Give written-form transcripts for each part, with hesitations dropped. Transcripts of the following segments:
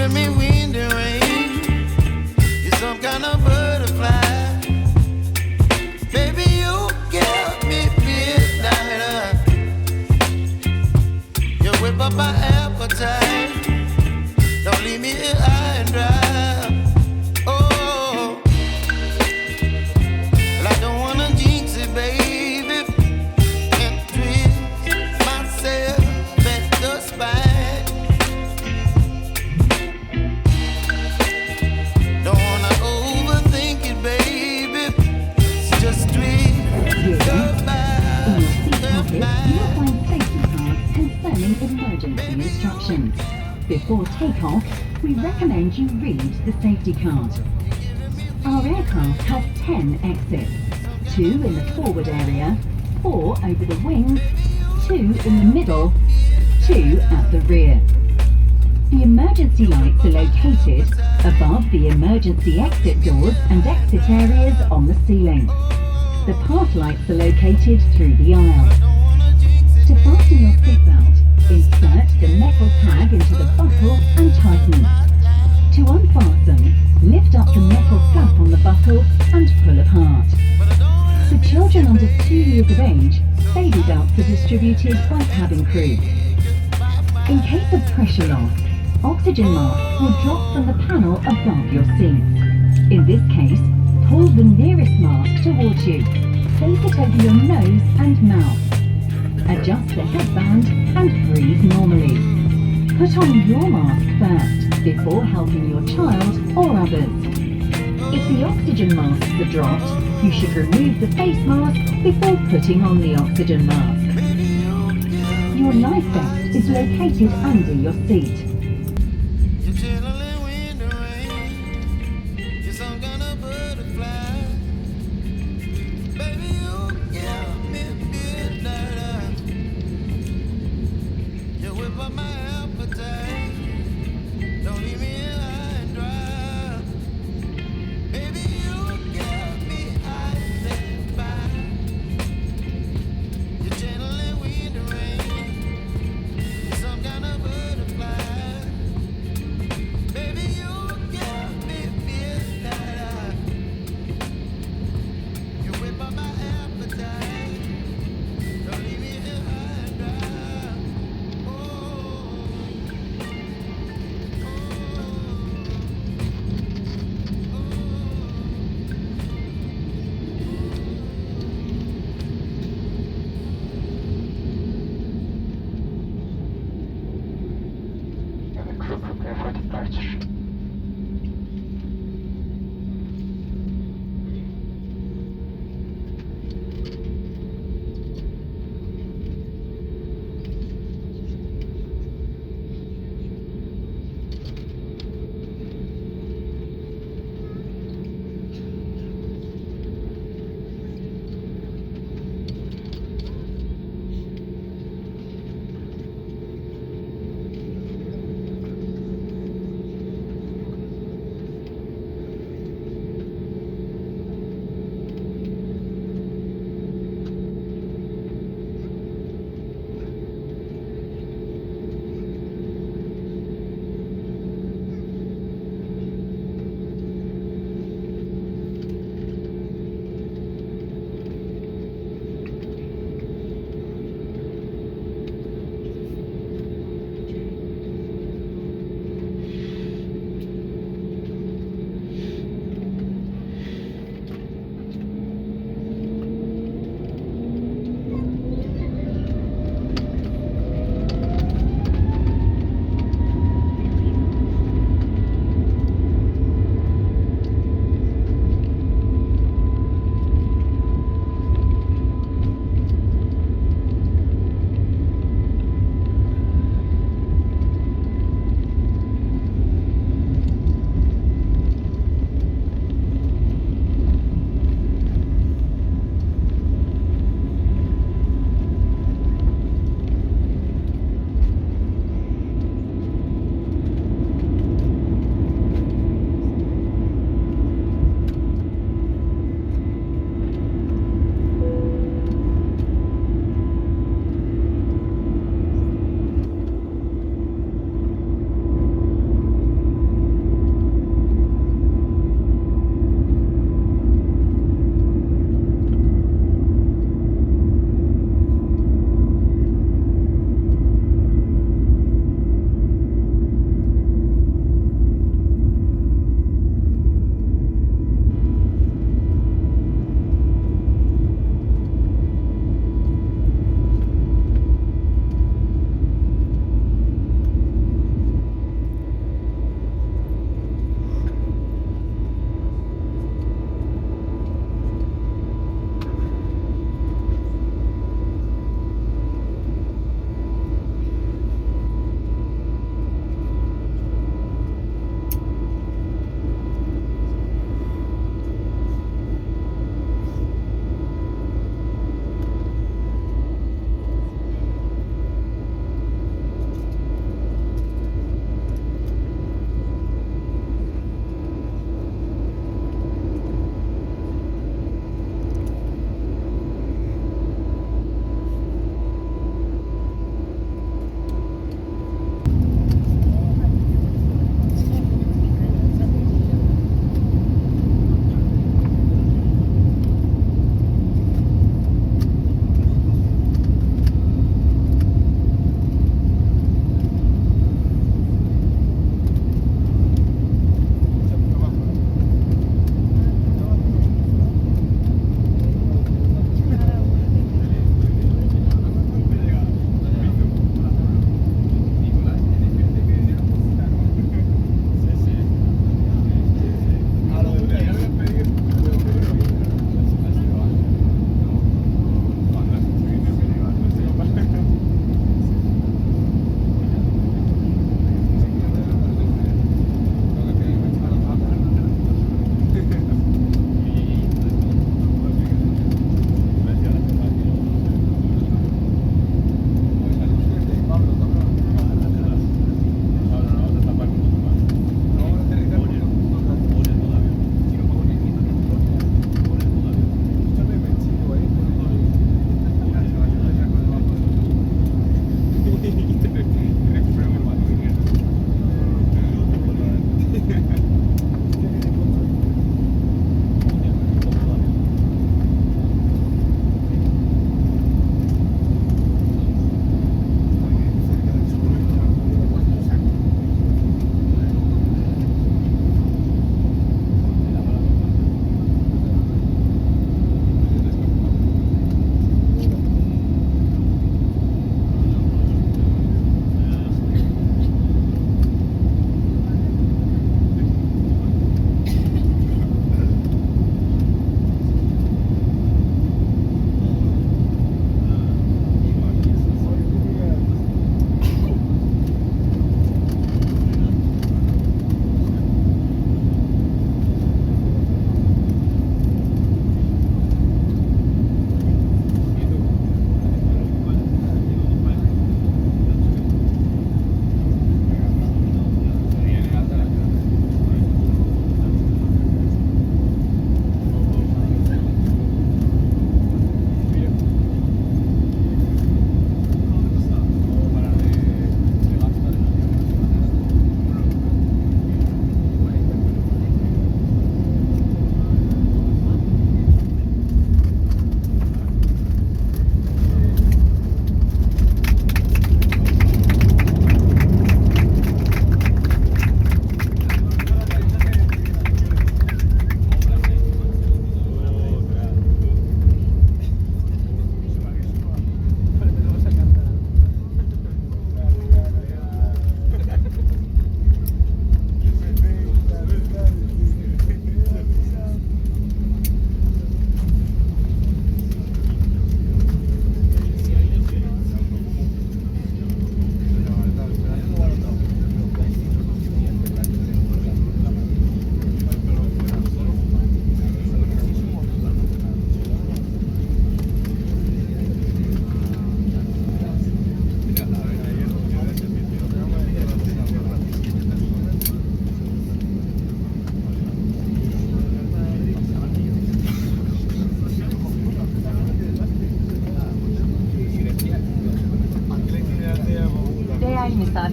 giving me wind and rain. You're some kind of butterfly. Baby, you give me midnight. You whip up my appetite. Don't leave me here high and dry. Oh, well, I don't wanna jinx it, baby, and twist myself at the spine. Don't wanna overthink it, baby. It's just twist goodbye. In your seat pocket, you'll find safety cards concerning emergency instructions. Before takeoff, we recommend you read the safety card. Our aircraft has 10 exits, 2 in the forward area, 4 over the wings, 2 in the middle, 2 at the rear. The emergency lights are located above the emergency exit doors and exit areas on the ceiling. The path lights are located through the aisle. To fasten your seatbelt, insert the metal tag into the buckle and tighten. To unfasten, lift up the metal flap on the buckle and pull apart. For children under 2 years of age, baby belts are distributed by cabin crew. In case of pressure loss, oxygen masks will drop from the panel above your seat. In this case, pull the nearest mask towards you. Place it over your nose and mouth. Adjust the headband and breathe normally. Put on your mask first before helping your child or others. If the oxygen masks are dropped, you should remove the face mask before putting on the oxygen mask. Your life vest is located under your seat.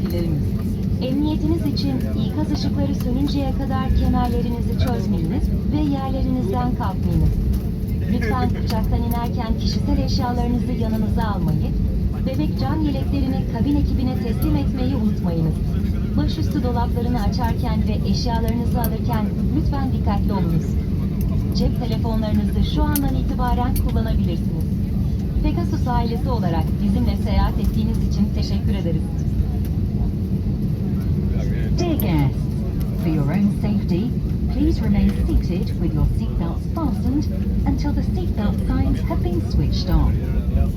misafirlerimiz. Emniyetiniz için ikaz ışıkları sönünceye kadar kemerlerinizi çözmeyiniz ve yerlerinizden kalkmayınız. Lütfen uçaktan inerken kişisel eşyalarınızı yanınıza almayı, bebek can yeleklerini kabin ekibine teslim etmeyi unutmayınız. Başüstü dolaplarını açarken ve eşyalarınızı alırken lütfen dikkatli olunuz. Cep telefonlarınızı şu andan itibaren kullanabilirsiniz. Pegasus ailesi olarak bizimle seyahat ettiğiniz için teşekkür ederiz. Dear guests, for your own safety, please remain seated with your seatbelts fastened until the seatbelt signs have been switched off.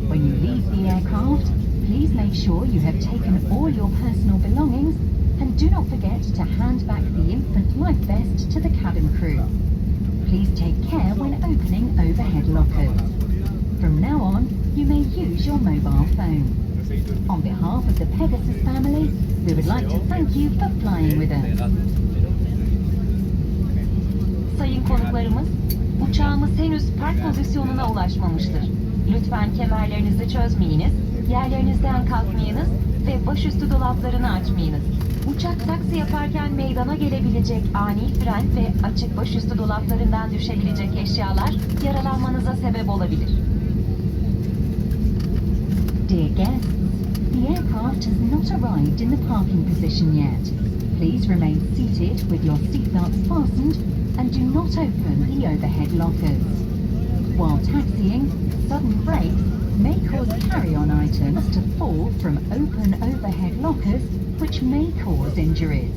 When you leave the aircraft, please make sure you have taken all your personal belongings and do not forget to hand back the infant life vest to the cabin crew. Please take care when opening overhead lockers. From now on, you may use your mobile phone. On behalf of the Pegasus family, we would like to thank you for flying with us. Sayın konuklarımız, uçağımız henüz park pozisyonuna ulaşmamıştır. Lütfen kemerlerinizi çözmeyiniz, yerlerinizden kalkmayınız ve başüstü dolaplarını açmayınız. Uçak taksi yaparken meydana gelebilecek ani fren ve açık başüstü dolaplarından düşebilecek eşyalar yaralanmanıza sebep olabilir. Dear guests, the aircraft has not arrived in the parking position yet. Please remain seated with your seatbelts fastened and do not open the overhead lockers. While taxiing, sudden brakes may cause carry-on items to fall from open overhead lockers, which may cause injuries.